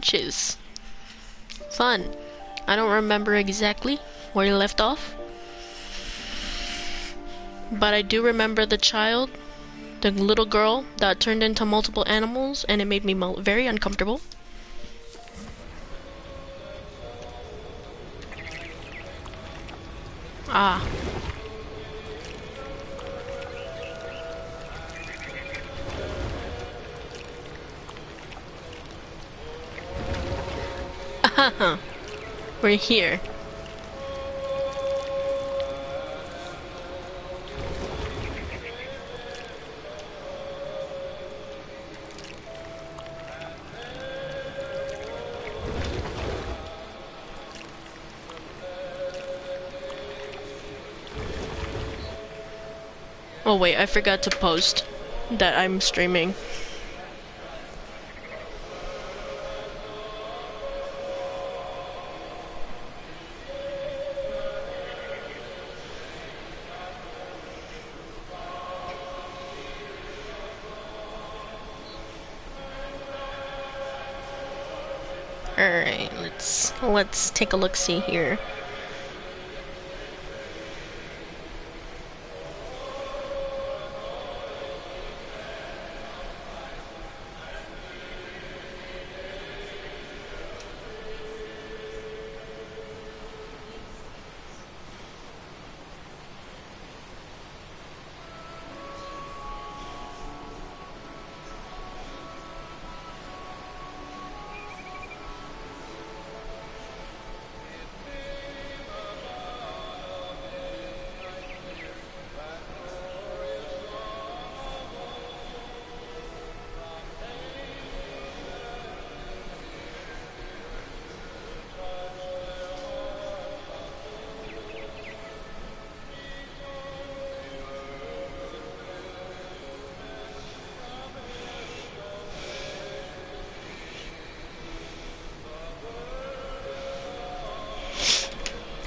Finches. Fun. I don't remember exactly where you left off, but I do remember the child, the little girl that turned into multiple animals, and it made me very uncomfortable. Ah. We're here. Oh wait, I forgot to post that I'm streaming. Alright, let's take a look-see here.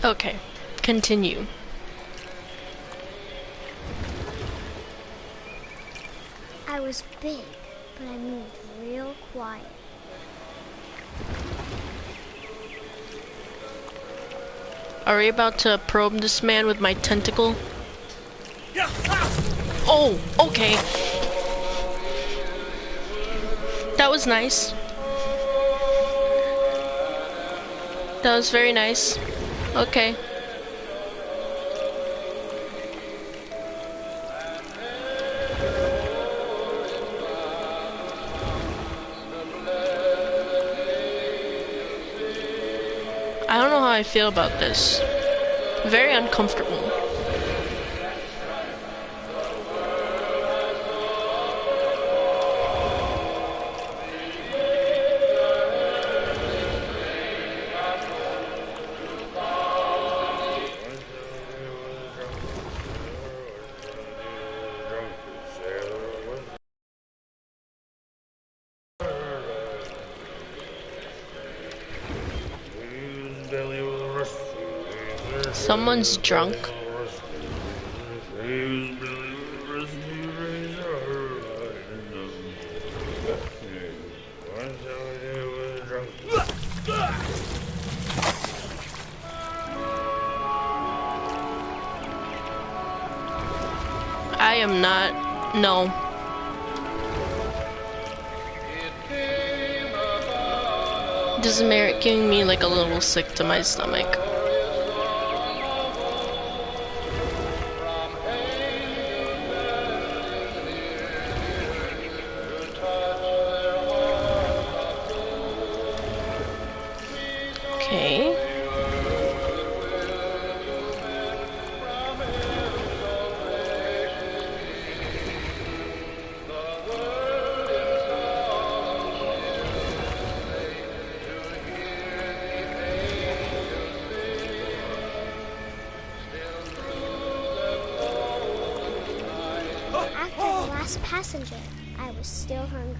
Okay, continue. I was big, but I moved real quiet. Are we about to probe this man with my tentacle? Oh, okay. That was nice. That was very nice. Okay. I don't know how I feel about this. Very uncomfortable. Someone's drunk. I am not. No. This is making me like a little sick to my stomach. Okay. After the last passenger, I was still hungry.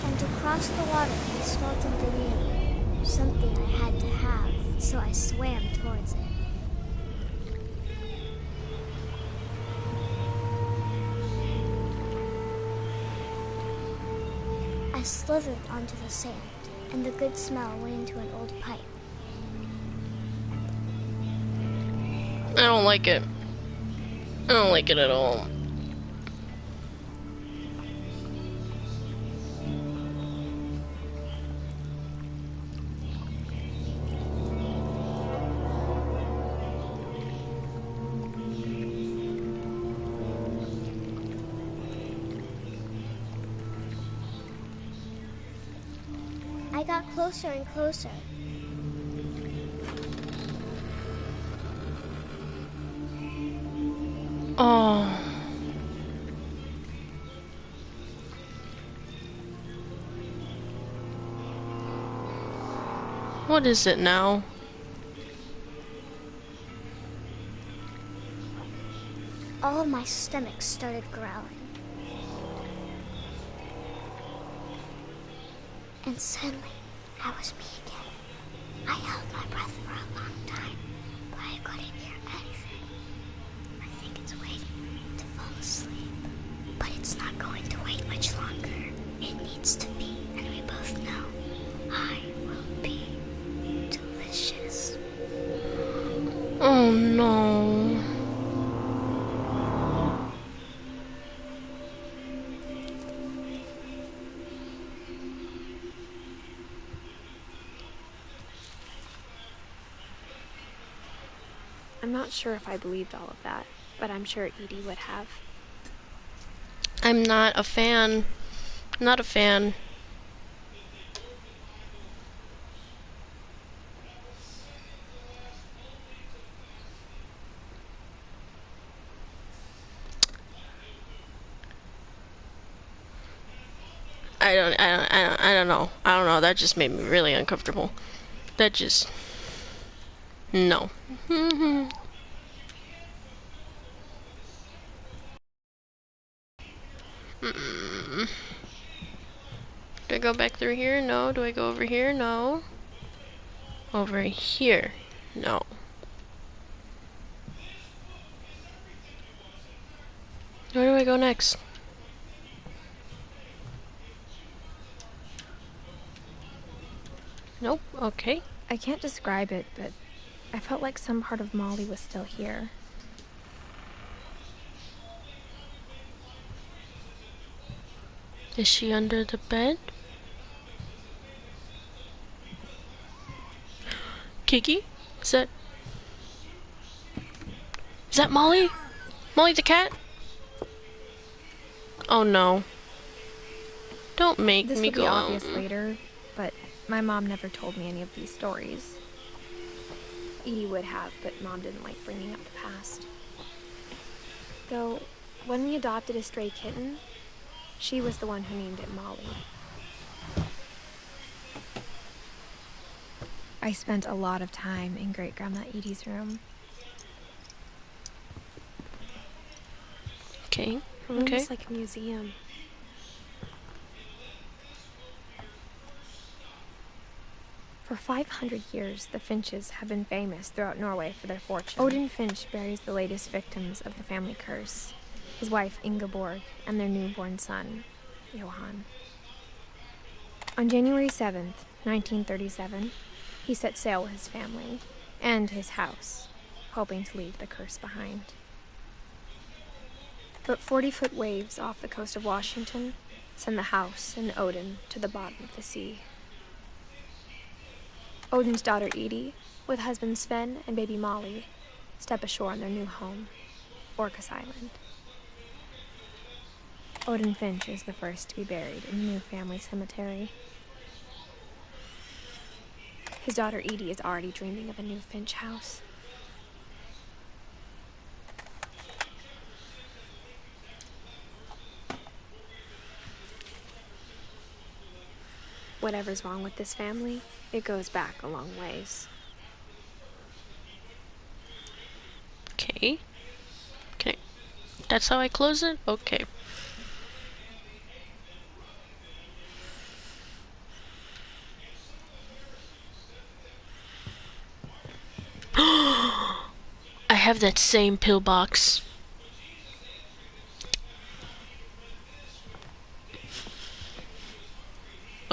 And to cross the water, I smelled something new. Something I had to have, so I swam towards it. I slithered onto the sand and the good smell went into an old pipe. I don't like it. I don't like it at all. I got closer and closer. Oh. What is it now? All of my stomach started growling. And suddenly, I was me again. I held my breath for a long time, but I couldn't hear anything. I think it's waiting to fall asleep. But it's not going to wait much longer. It needs to be, and we both know I will be delicious. Oh no. I'm not sure if I believed all of that, but I'm sure Edie would have. I'm not a fan. Not a fan. I don't know. I don't know. That just made me really uncomfortable. That just... No. Mm. Do I go back through here? No. Do I go over here? No. Over here? No. Where do I go next? Nope. Okay. I can't describe it, but I felt like some part of Molly was still here. Is she under the bed? Kiki? Is that Molly? Molly the cat? Oh no. Don't make This me will be go obvious out. later, but my mom never told me any of these stories. Edie would have, but Mom didn't like bringing up the past. Though, when we adopted a stray kitten, she was the one who named it Molly. I spent a lot of time in Great-Grandma Edie's room. Okay. Her room Okay. is like a museum. For 500 years, the Finches have been famous throughout Norway for their fortune. Odin Finch buries the latest victims of the family curse, his wife Ingeborg and their newborn son, Johan. On January 7th, 1937, he set sail with his family and his house, hoping to leave the curse behind. But 40-foot waves off the coast of Washington send the house and Odin to the bottom of the sea. Odin's daughter Edie, with husband Sven and baby Molly, step ashore on their new home, Orcas Island. Odin Finch is the first to be buried in the new family cemetery. His daughter Edie is already dreaming of a new Finch house. Whatever's wrong with this family, it goes back a long ways. Okay. Okay. That's how I close it? Okay. I have that same pillbox.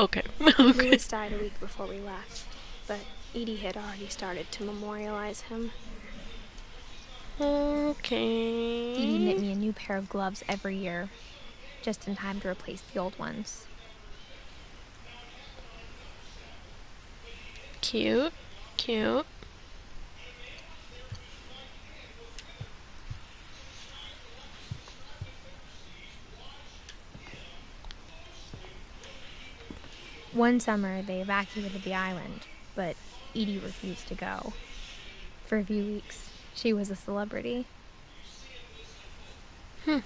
Okay. Okay. Louis died a week before we left, but Edie had already started to memorialize him. Okay. Edie knit me a new pair of gloves every year, just in time to replace the old ones. Cute. Cute. One summer, they evacuated the island, but Edie refused to go. For a few weeks, she was a celebrity. When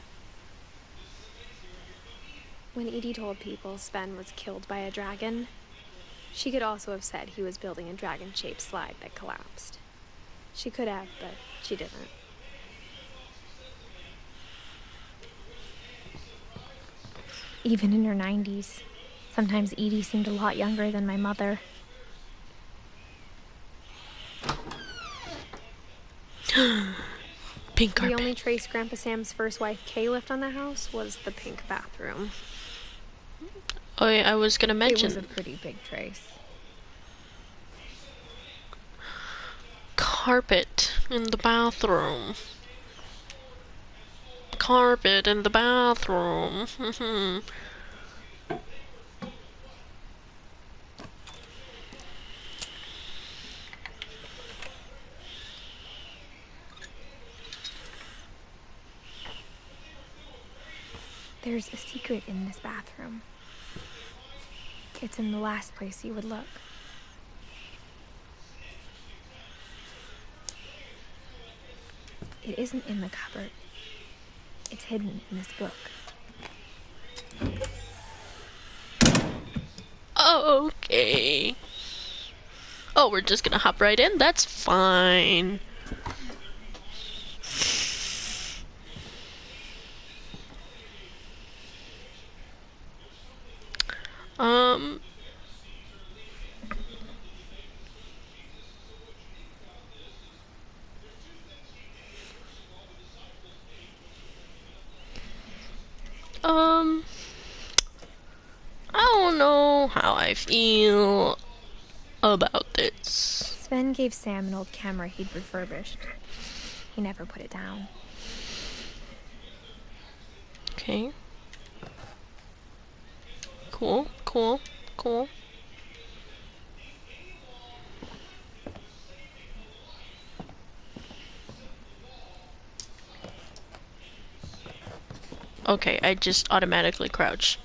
Edie told people Sven was killed by a dragon, she could also have said he was building a dragon-shaped slide that collapsed. She could have, but she didn't. Even in her 90s, sometimes Edie seemed a lot younger than my mother. Pink carpet. The only trace Grandpa Sam's first wife, Kay, left on the house was the pink bathroom. Oh, yeah, I was gonna mention. It was a pretty big trace. Carpet in the bathroom. Carpet in the bathroom. There's a secret in this bathroom. It's in the last place you would look. It isn't in the cupboard. It's hidden in this book. Okay. Oh, we're just gonna hop right in? That's fine. I don't know how I feel about this. Sven gave Sam an old camera he'd refurbished. He never put it down. Okay. Cool, cool, cool. Okay, I just automatically crouch.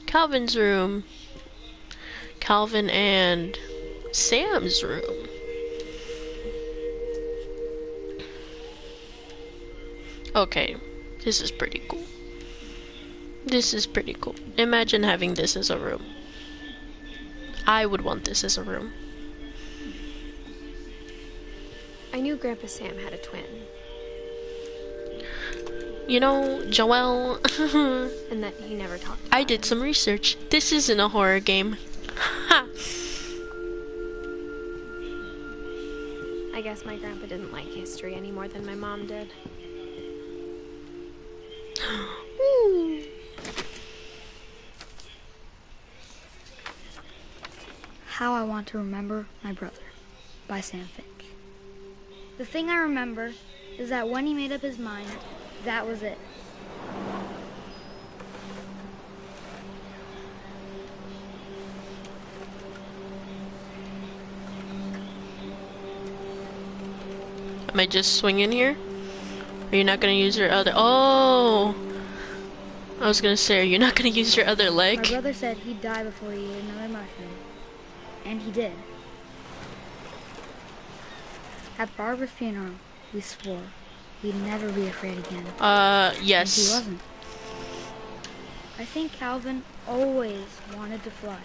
Calvin's room. Calvin and Sam's room. Okay, this is pretty cool. This is pretty cool. Imagine having this as a room. I would want this as a room. I knew Grandpa Sam had a twin. You know, Joelle, And that he never talked about I did some research. This isn't a horror game. Ha! I guess my grandpa didn't like history any more than my mom did. Ooh. How I Want to Remember My Brother by Sam Finch. The thing I remember is that when he made up his mind, that was it. Am I just swinging here? Are you not gonna use your other? Oh! I was gonna say, are you not gonna use your other leg? My brother said he'd die before he ate another mushroom. And he did. At Barbara's funeral, we swore we'd never be afraid again. Yes. And he wasn't. I think Calvin always wanted to fly.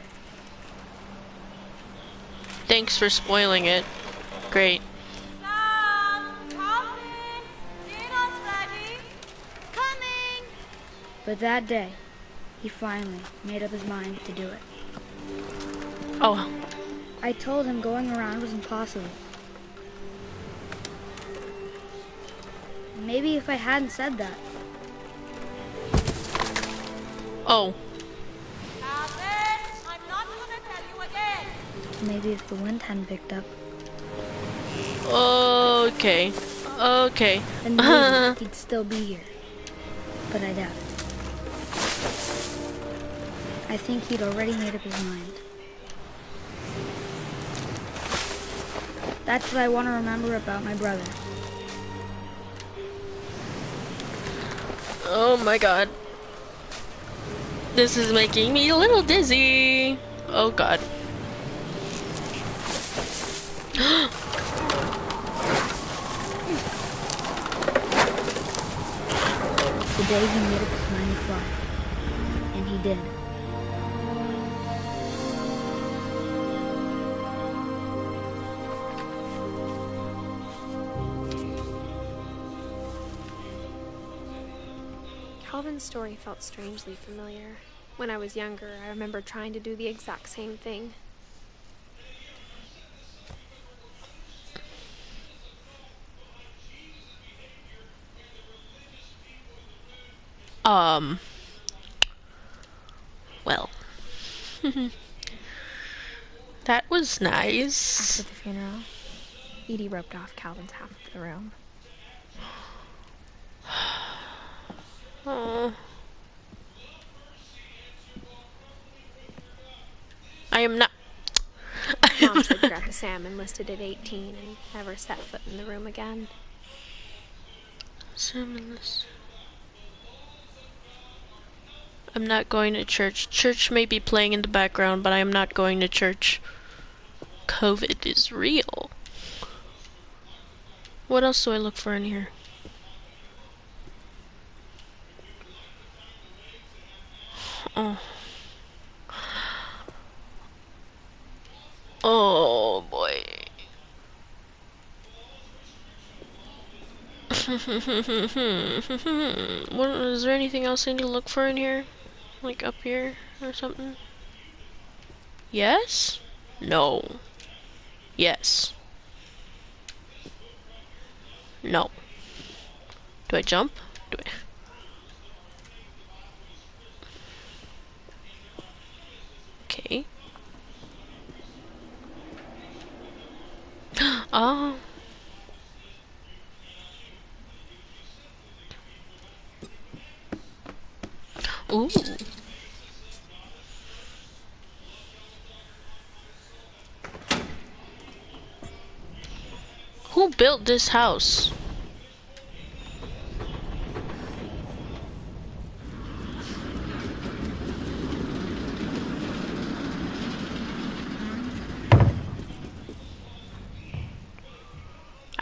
Thanks for spoiling it. Great. But that day, he finally made up his mind to do it. Oh. I told him going around was impossible. Maybe if I hadn't said that. Oh. I'm not gonna tell you again. Maybe if the wind hadn't picked up, Okay. Okay. then maybe he'd still be here. But I doubt it. I think he'd already made up his mind. That's what I want to remember about my brother. Oh my god. This is making me a little dizzy. Oh god. The day he made up his mind to fly. And he did. Calvin's story felt strangely familiar. When I was younger, I remember trying to do the exact same thing. Well. That was After nice. the funeral, Edie roped off Calvin's half of the room. Oh. I am not. Mom said Grandpa Sam enlisted at 18 and never set foot in the room again. I'm not going to church. Church may be playing in the background, but I am not going to church. COVID is real. What else do I look for in here? Oh. Oh boy. What, is there anything else I need to look for in here? Like up here or something? Yes? No. Yes. No. Do I jump? Do I? Okay. Oh. Ooh. Who built this house?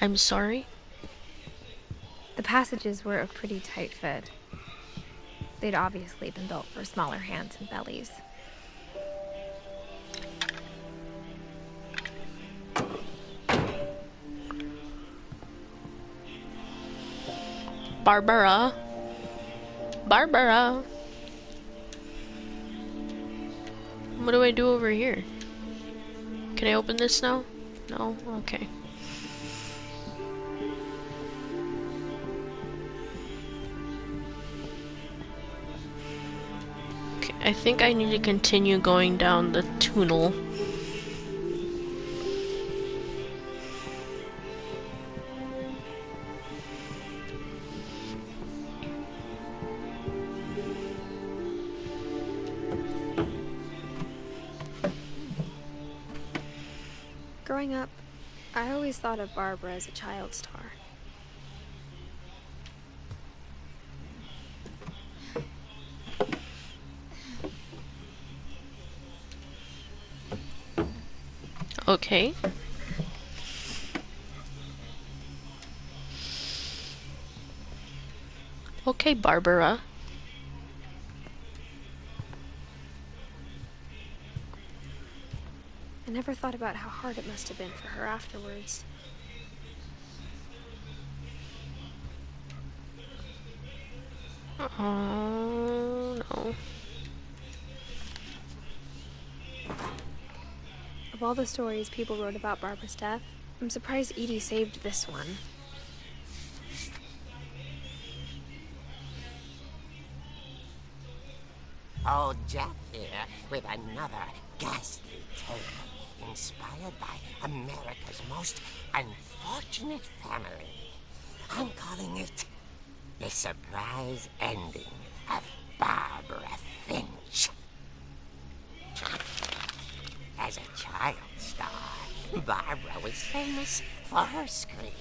I'm sorry. The passages were a pretty tight fit. They'd obviously been built for smaller hands and bellies. Barbara. Barbara. What do I do over here? Can I open this now? No? Okay. Okay, I think I need to continue going down the tunnel. Growing up, I always thought of Barbara as a child star. Okay. Okay, Barbara. I never thought about how hard it must have been for her afterwards. Oh, no. Of all the stories people wrote about Barbara's death, I'm surprised Edie saved this one. Old Jack here with another ghastly tale inspired by America's most unfortunate family. I'm calling it The Surprise Ending of Barbara Finch. As a child star, Barbara was famous for her scream.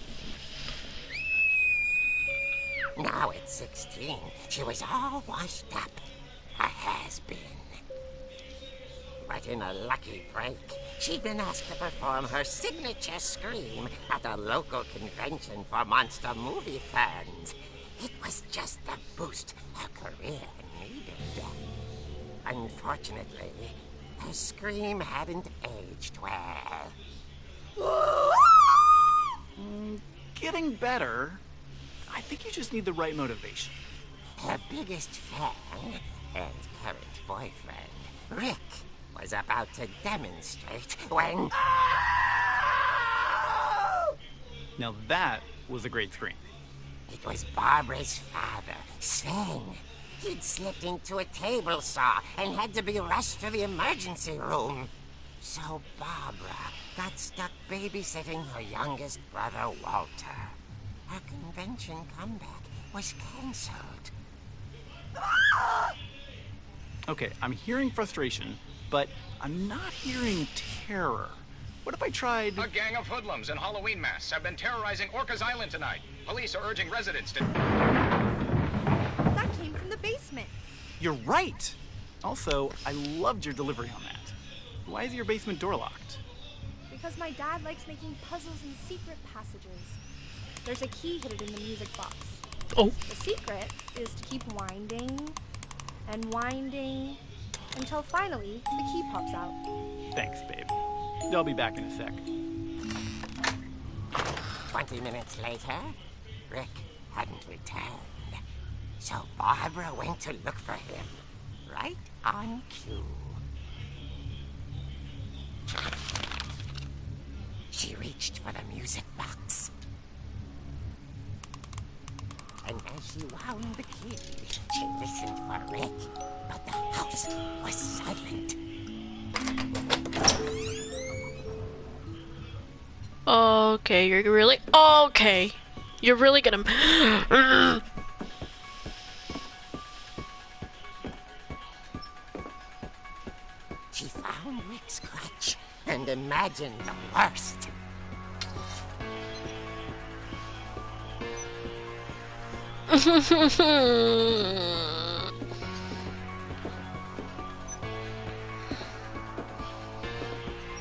Now at 16, she was all washed up. A has-been. But in a lucky break, she'd been asked to perform her signature scream at a local convention for monster movie fans. It was just the boost her career needed. Unfortunately, her scream hadn't aged well. Getting better. I think you just need the right motivation. Her biggest fan and current boyfriend, Rick, was about to demonstrate when... Now that was a great scream. It was Barbara's father, Sven. He'd slipped into a table saw and had to be rushed to the emergency room. So Barbara got stuck babysitting her youngest brother, Walter. Her convention comeback was cancelled. Okay, I'm hearing frustration, but I'm not hearing terror. What if I tried... A gang of hoodlums in Halloween masks have been terrorizing Orcas Island tonight. Police are urging residents to... That came from the basement. You're right! Also, I loved your delivery on that. Why is your basement door locked? Because my dad likes making puzzles and secret passages. There's a key hidden in the music box. Oh. The secret is to keep winding and winding until finally the key pops out. Thanks, babe. I'll be back in a sec. 20 minutes later, Rick hadn't returned. So Barbara went to look for him, right on cue. She reached for the music box. And as she wound the key, she listened for Rick, but the house was silent. Okay, you're really... Okay. You're really gonna... She found Rick's crutch and imagined the worst.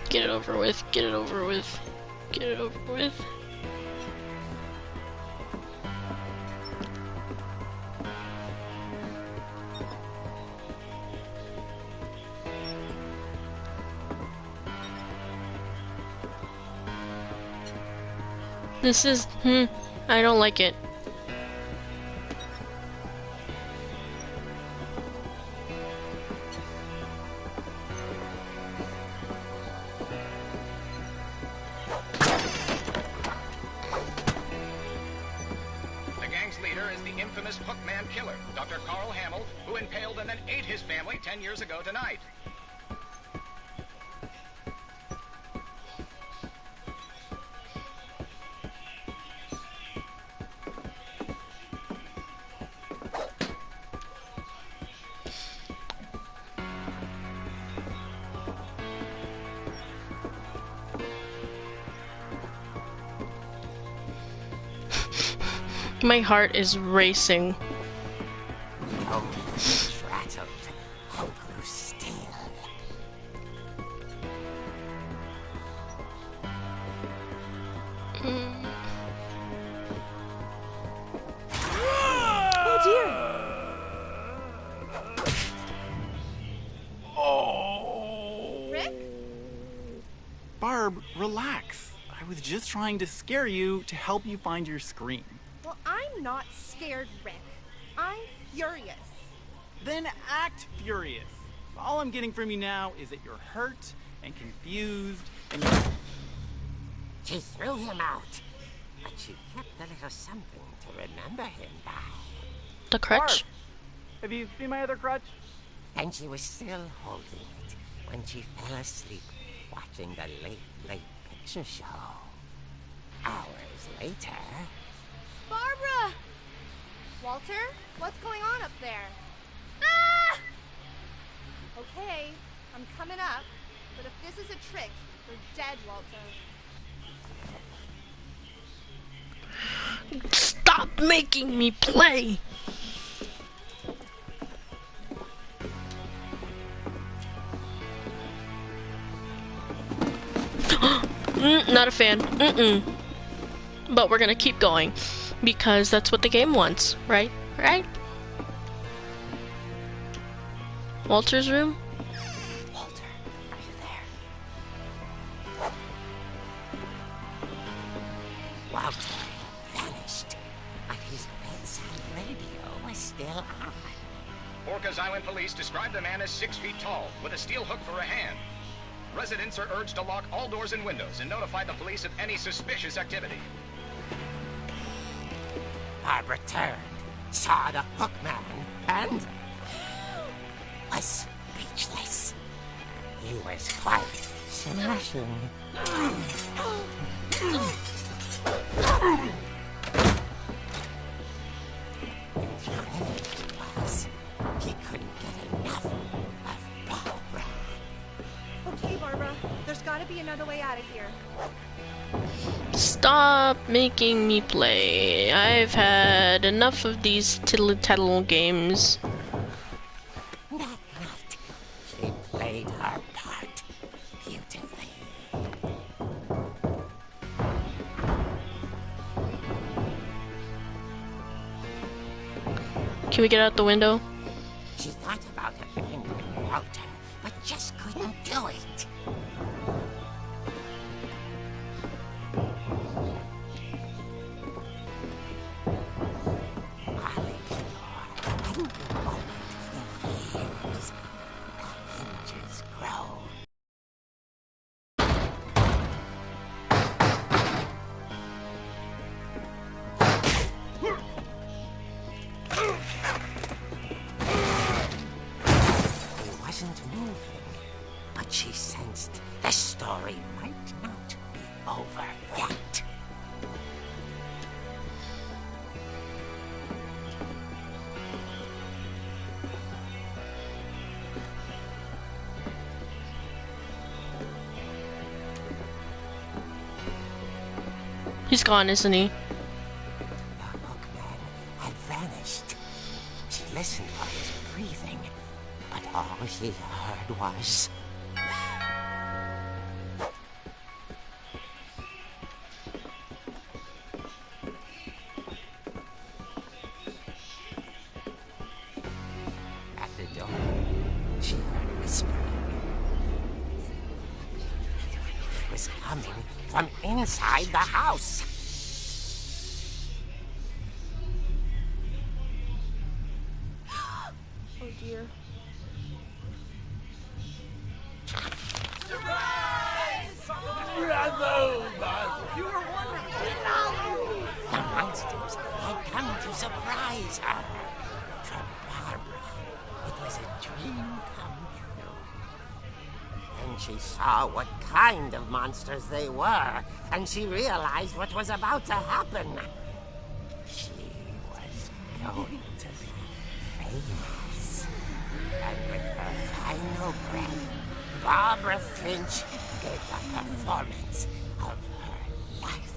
Get it over with, get it over with, get it over with. This is, I don't like it. The gang's leader is the infamous Hookman killer, Dr. Carl Hamill, who impaled and then ate his family 10 years ago tonight. My heart is racing. Oh, rattled and grew still. Oh dear! Oh! Rick? Barb, relax. I was just trying to scare you to help you find your scream. Well, I'm not scared, Rick. I'm furious. Then act furious. All I'm getting from you now is that you're hurt and confused and... She threw him out, but she kept a little something to remember him by. The crutch? Have you seen my other crutch? And she was still holding it when she fell asleep watching the late picture show. Hours later... Barbara! Walter, what's going on up there? Ah! Okay, I'm coming up, but if this is a trick, you're dead, Walter. Stop making me play! Not a fan. But we're gonna keep going because that's what the game wants, right? Right? Walter's room? Walter, are you there? Walter vanished, but his bedside radio was still on. Orcas Island police describe the man as 6 feet tall, with a steel hook for a hand. Residents are urged to lock all doors and windows and notify the police of any suspicious activity. Barbara turned, saw the hook man, and was speechless. He was quite smashing. He couldn't get enough of Barbara. Okay, Barbara, there's gotta be another way out of here. Stop making me play. I've had enough of these tittle-tattle games. That night, she played her part beautifully. Can we get out the window? She thought about abandoning Walter, but just couldn't do it. But she sensed the story might not be over yet. He's gone, isn't he? The hookman had vanished. She listened for his breathing, but all she heard was... At the door, she heard whispering. It was coming from inside the house. Oh dear. The monsters had come to surprise her. For Barbara, it was a dream come true. Then she saw what kind of monsters they were, and she realized what was about to happen. She was going to be famous. And with her final breath, Barbara Finch gave the performance of her life.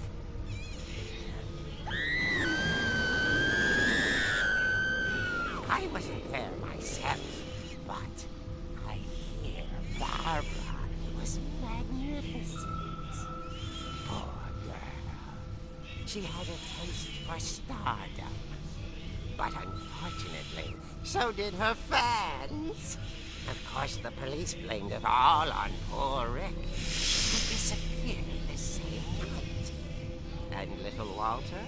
I wasn't there myself, but I hear Barbara was magnificent. Poor girl. She had a taste for stardom. But unfortunately, so did her fans. Of course, the police blamed it all on poor Rick, who disappeared the same night. And little Walter,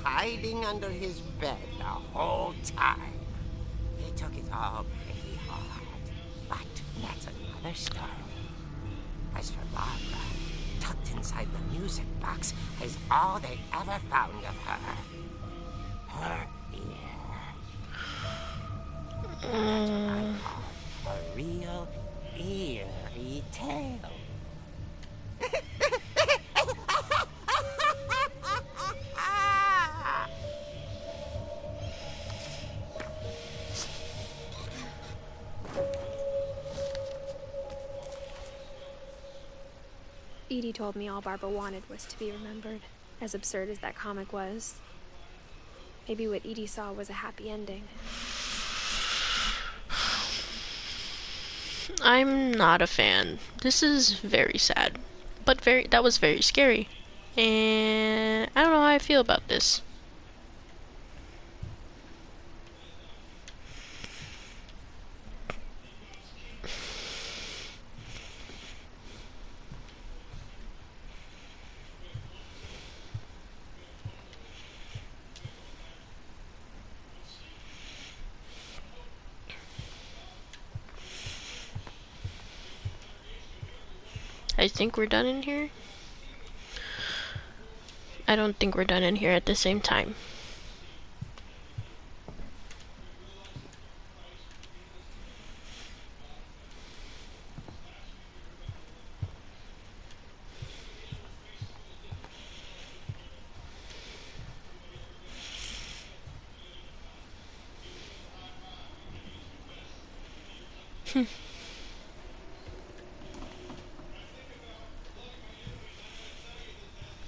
hiding under his bed the whole time. He took it all pretty hard, but that's another story. As for Barbara, tucked inside the music box is all they ever found of her. Her ear. That's what I call a real eerie tale. Edie told me all Barbara wanted was to be remembered, as absurd as that comic was. Maybe what Edie saw was a happy ending. I'm not a fan. This is very sad, but that was very scary. And I don't know how I feel about this. I think we're done in here. I don't think we're done in here at the same time.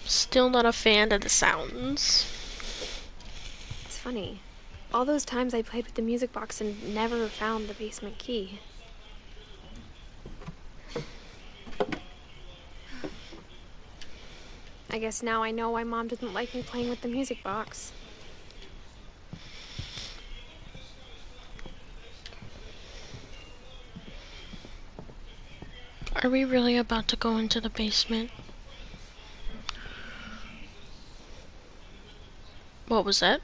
Still not a fan of the sounds. It's funny. All those times I played with the music box and never found the basement key. I guess now I know why Mom didn't like me playing with the music box. Are we really about to go into the basement? What was that?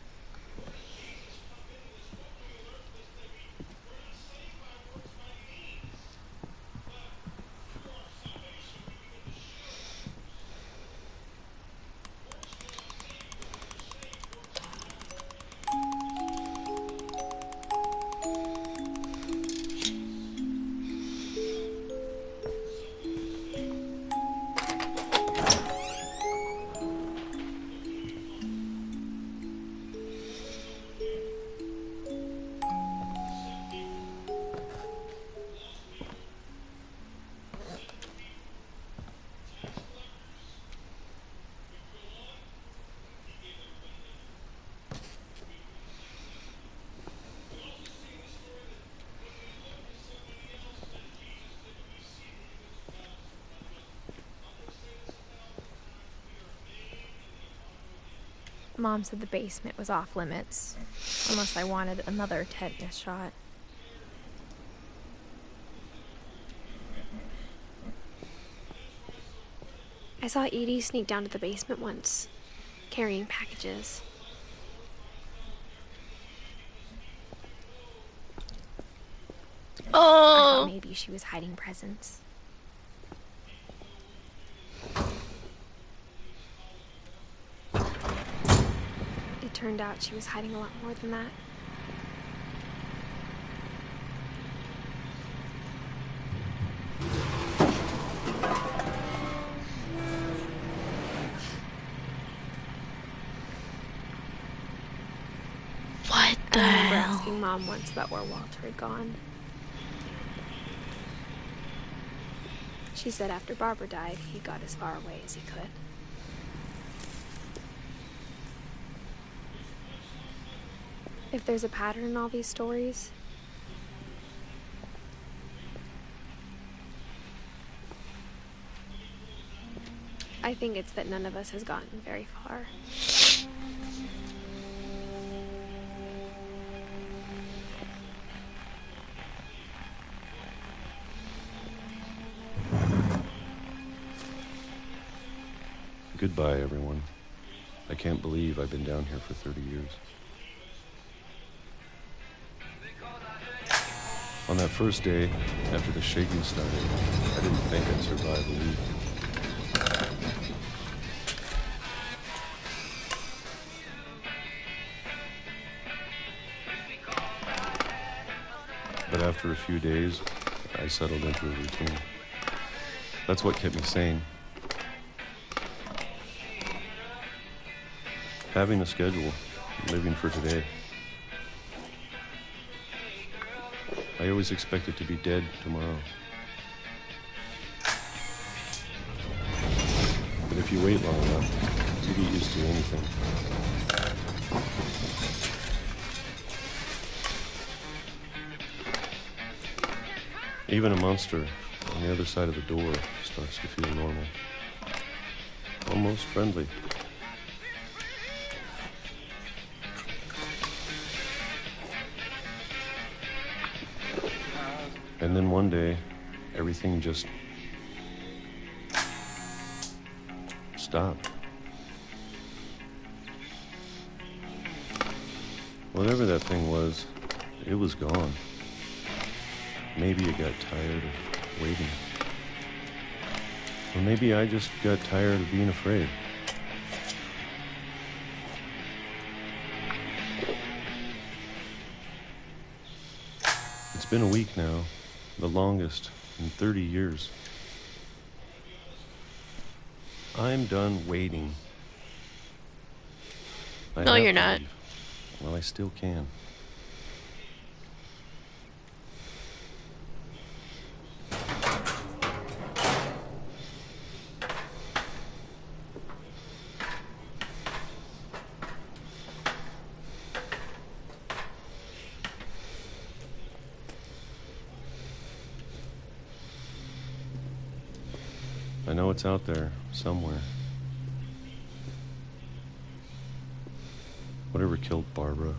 Mom said the basement was off limits, unless I wanted another tetanus shot. I saw Edie sneak down to the basement once, carrying packages. I thought maybe she was hiding presents. It turned out she was hiding a lot more than that. What the I remember hell? asking Mom once about where Walter had gone. She said after Barbara died, he got as far away as he could. If there's a pattern in all these stories, I think it's that none of us has gotten very far. Goodbye, everyone. I can't believe I've been down here for 30 years. On that first day, after the shaking started, I didn't think I'd survive a week. But after a few days, I settled into a routine. That's what kept me sane. Having a schedule, living for today. I always expected to be dead tomorrow. But if you wait long enough, you get used to anything. Even a monster on the other side of the door starts to feel normal. Almost friendly. And then one day, everything just stopped. Whatever that thing was, it was gone. Maybe it got tired of waiting. Or maybe I just got tired of being afraid. It's been a week now, the longest in 30 years. I'm done waiting. No, you're not. Leave. Well, I still can. I know it's out there, somewhere. Whatever killed Barbara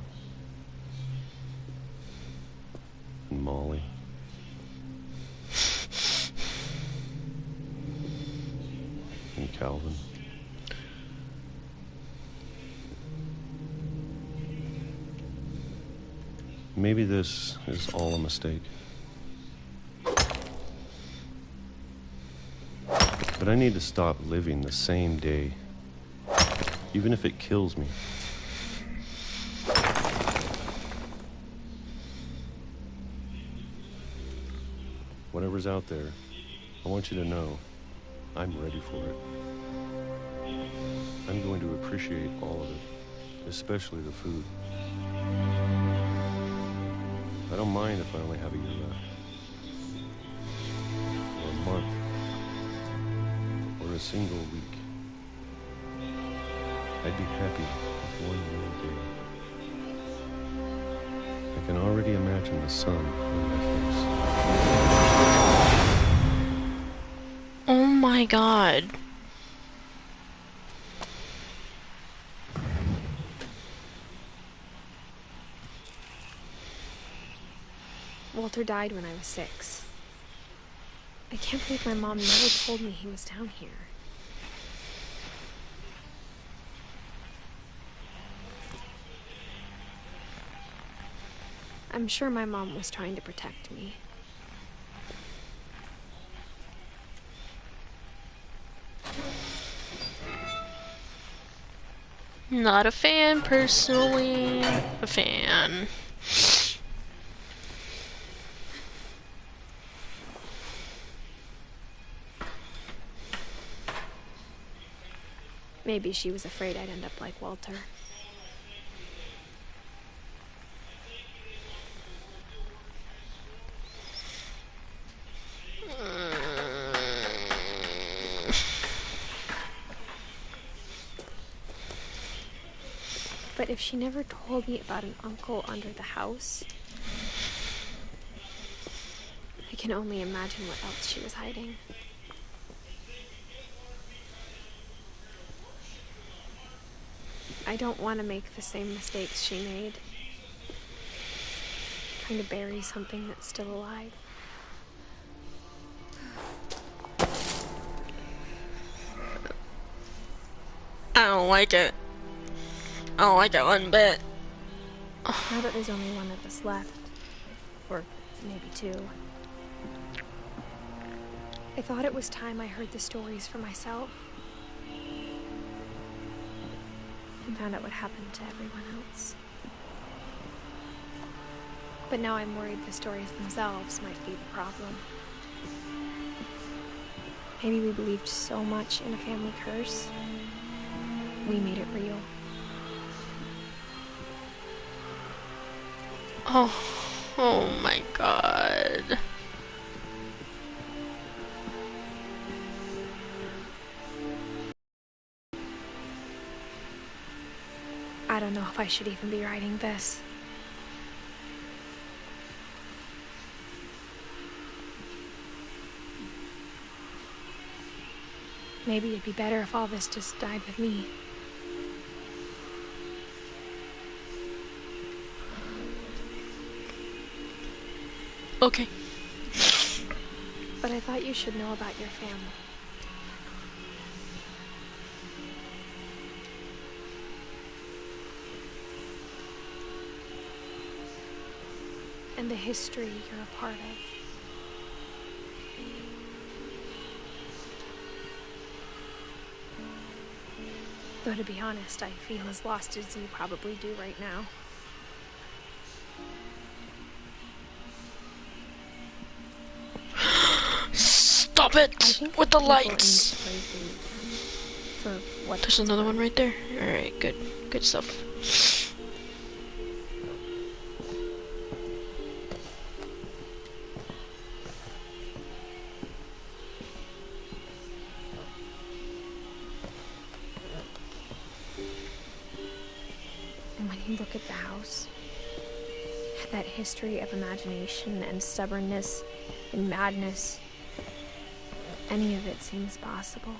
and Molly. And Calvin. Maybe this is all a mistake. But I need to stop living the same day, even if it kills me. Whatever's out there, I want you to know I'm ready for it. I'm going to appreciate all of it, especially the food. I don't mind if I only have a year left, or a month, or a single week. I'd be happy with one more day. I can already imagine the sun on my face. Oh my god. Walter died when I was 6. I can't believe my mom never told me he was down here. I'm sure my mom was trying to protect me. Not a fan, personally. A fan. Maybe she was afraid I'd end up like Walter. But if she never told me about an uncle under the house, I can only imagine what else she was hiding. I don't want to make the same mistakes she made. Trying to bury something that's still alive. I don't like it. I don't like it one bit. Now that there's only one of us left, or maybe 2. I thought it was time I heard the stories for myself and found out what happened to everyone else. But now I'm worried the stories themselves might be the problem. Maybe we believed so much in a family curse, we made it real. Oh my god. I don't know if I should even be writing this. Maybe it'd be better if all this just died with me. Okay. But I thought you should know about your family. And the history you're a part of. Though to be honest, I feel as lost as you probably do right now. Stop it with the lights. For what? There's another one right there. Alright, good. Good stuff. And when you look at the house, that history of imagination and stubbornness and madness, any of it seems possible.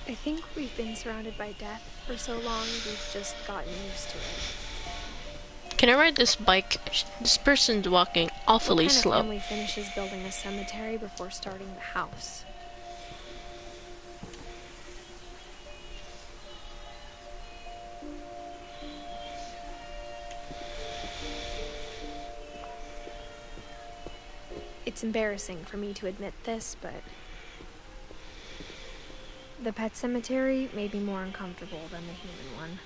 I think we've been surrounded by death for so long, we've just gotten used to it. Can I ride this bike? This person's walking awfully slow. What kind of family finishes building a cemetery before starting the house? It's embarrassing for me to admit this, but the pet cemetery made me more uncomfortable than the human one.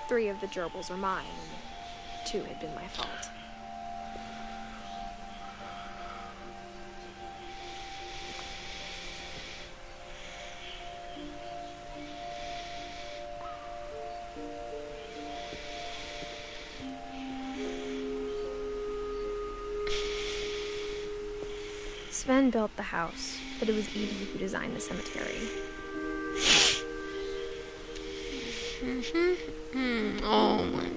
Three of the gerbils are mine, and 2 had been my fault. Sven built the house, but it was Edie who designed the cemetery. Oh my.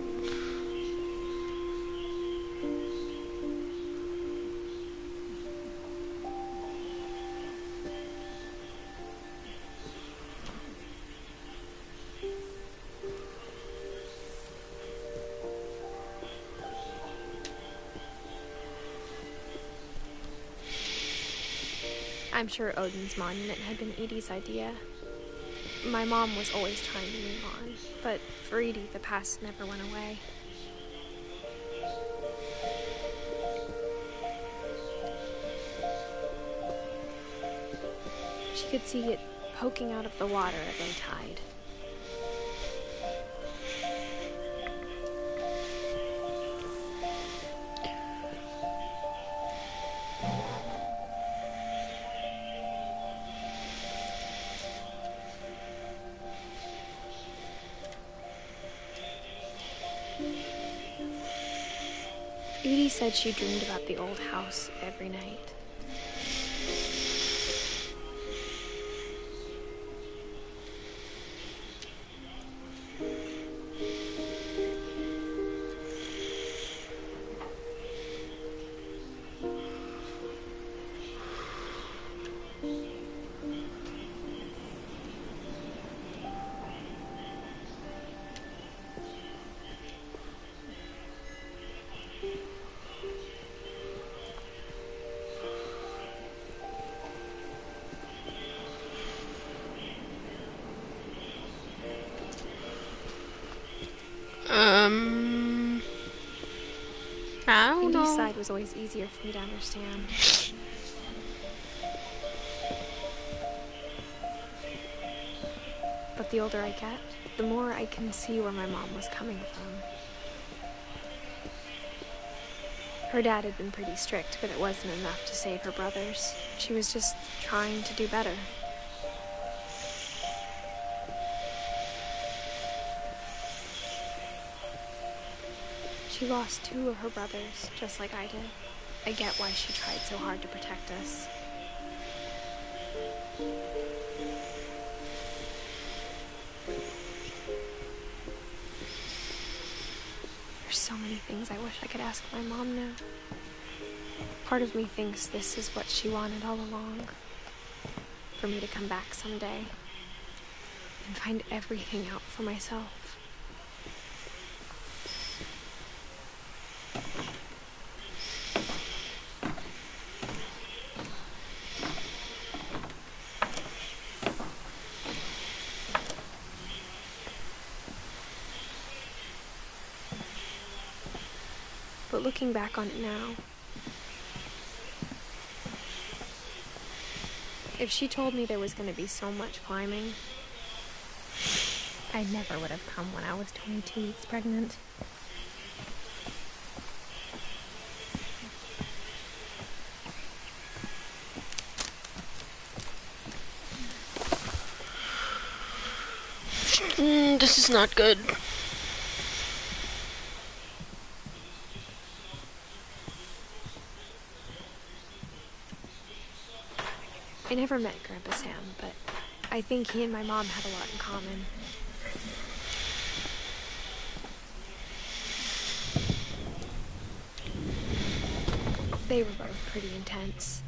I'm sure Odin's monument had been Edie's idea. My mom was always trying to move on, but for Edie, the past never went away. She could see it poking out of the water at low tide. Edie said she dreamed about the old house every night. I don't Indy's know. side was always easier for me to understand. But the older I get, the more I can see where my mom was coming from. Her dad had been pretty strict, but it wasn't enough to save her brothers. She was just trying to do better. She lost 2 of her brothers, just like I did. I get why she tried so hard to protect us. There's so many things I wish I could ask my mom now. Part of me thinks this is what she wanted all along. For me to come back someday and find everything out for myself. But looking back on it now, if she told me there was going to be so much climbing, I never would have come when I was 22 weeks pregnant. This is not good. I never met Grandpa Sam, but I think he and my mom had a lot in common. They were both pretty intense.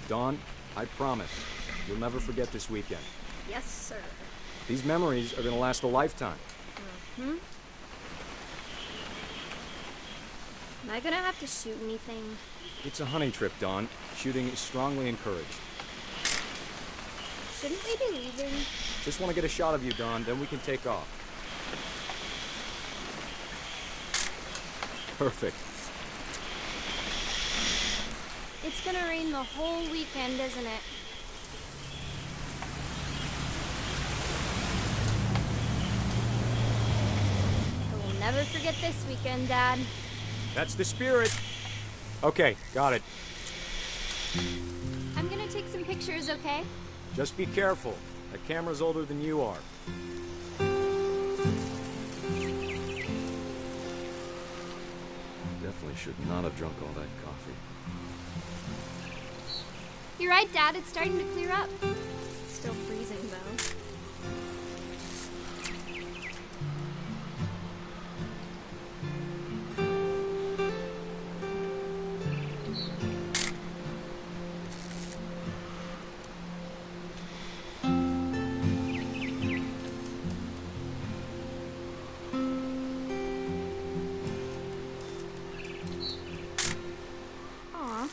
Dawn, I promise, you'll never forget this weekend. Yes, sir. These memories are gonna last a lifetime. Am I gonna have to shoot anything? It's a hunting trip, Dawn. Shooting is strongly encouraged. Shouldn't we be leaving? Just want to get a shot of you, Dawn, then we can take off. Perfect. It's gonna rain the whole weekend, isn't it? I will never forget this weekend, Dad. That's the spirit. Okay, got it. I'm gonna take some pictures, okay? Just be careful. That camera's older than you are. Definitely should not have drunk all that coffee. You're right, Dad. It's starting to clear up. Still freezing, though. Aw.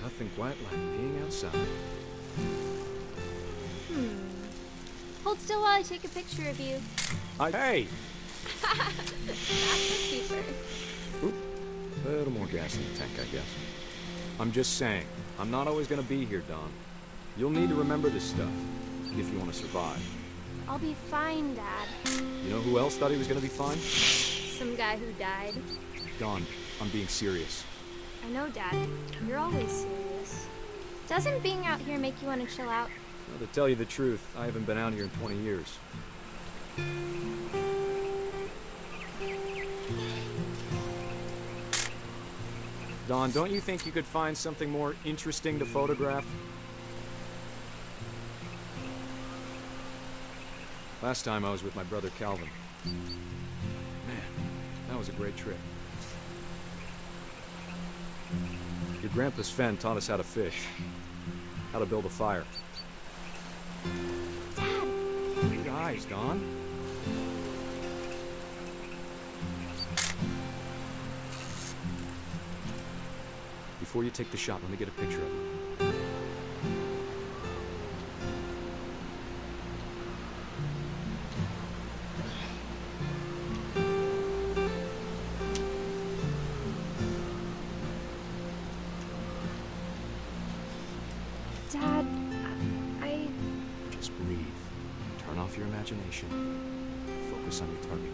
Nothing quite like being outside. Hold still while I take a picture of you. Hey! That's a keeper. Oop. A little more gas in the tank, I guess. I'm just saying, I'm not always gonna be here, Dawn. You'll need to remember this stuff, if you want to survive. I'll be fine, Dad. You know who else thought he was gonna be fine? Some guy who died. Dawn, I'm being serious. I know, Dad. You're always serious. Doesn't being out here make you want to chill out? Well, to tell you the truth, I haven't been out here in 20 years. Dawn, don't you think you could find something more interesting to photograph? Last time I was with my brother Calvin. Man, that was a great trip. Your grandpa Sven taught us how to fish, how to build a fire. Dad! Big eyes, Dawn. Before you take the shot, let me get a picture of it. Dad, I... Just breathe. Turn off your imagination. Focus on your target.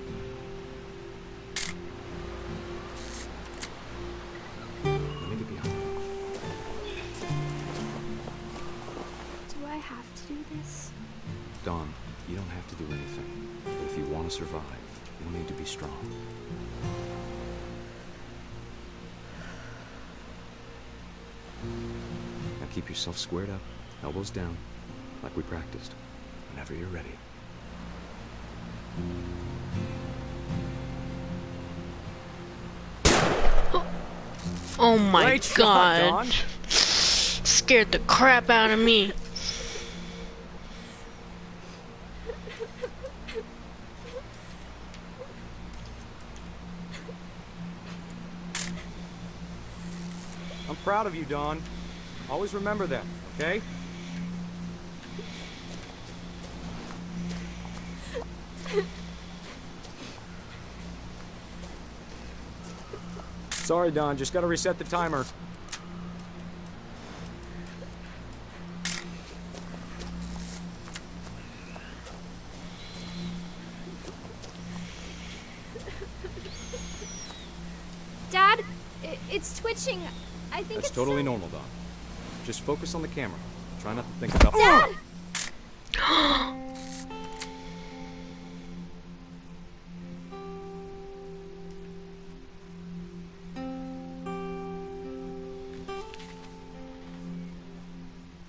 Let me get behind you. Do I have to do this? Dawn, you don't have to do anything. But if you want to survive, you'll need to be strong. Now keep yourself squared up, elbows down, like we practiced. Whenever you're ready. Oh my Great shot, god. Dawn. Scared the crap out of me. I'm proud of you, Dawn. Always remember that, okay? Sorry, Dawn. Just gotta reset the timer. Dad, it's twitching. I think That's it's totally some- normal, Dawn. Just focus on the camera. Try not to think about... Dad!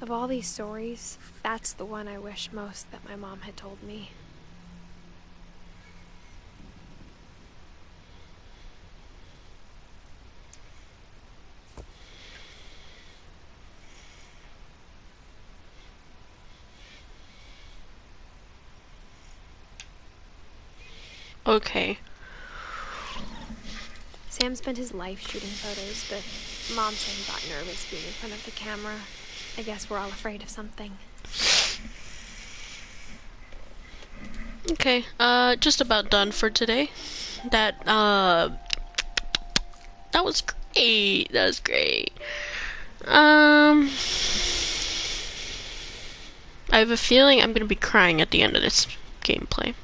Of all these stories, that's the one I wish most that my mom had told me. Okay. Sam spent his life shooting photos, but Mom said he got nervous being in front of the camera. I guess we're all afraid of something. Okay, just about done for today. That was great. That was great. I have a feeling I'm gonna be crying at the end of this gameplay.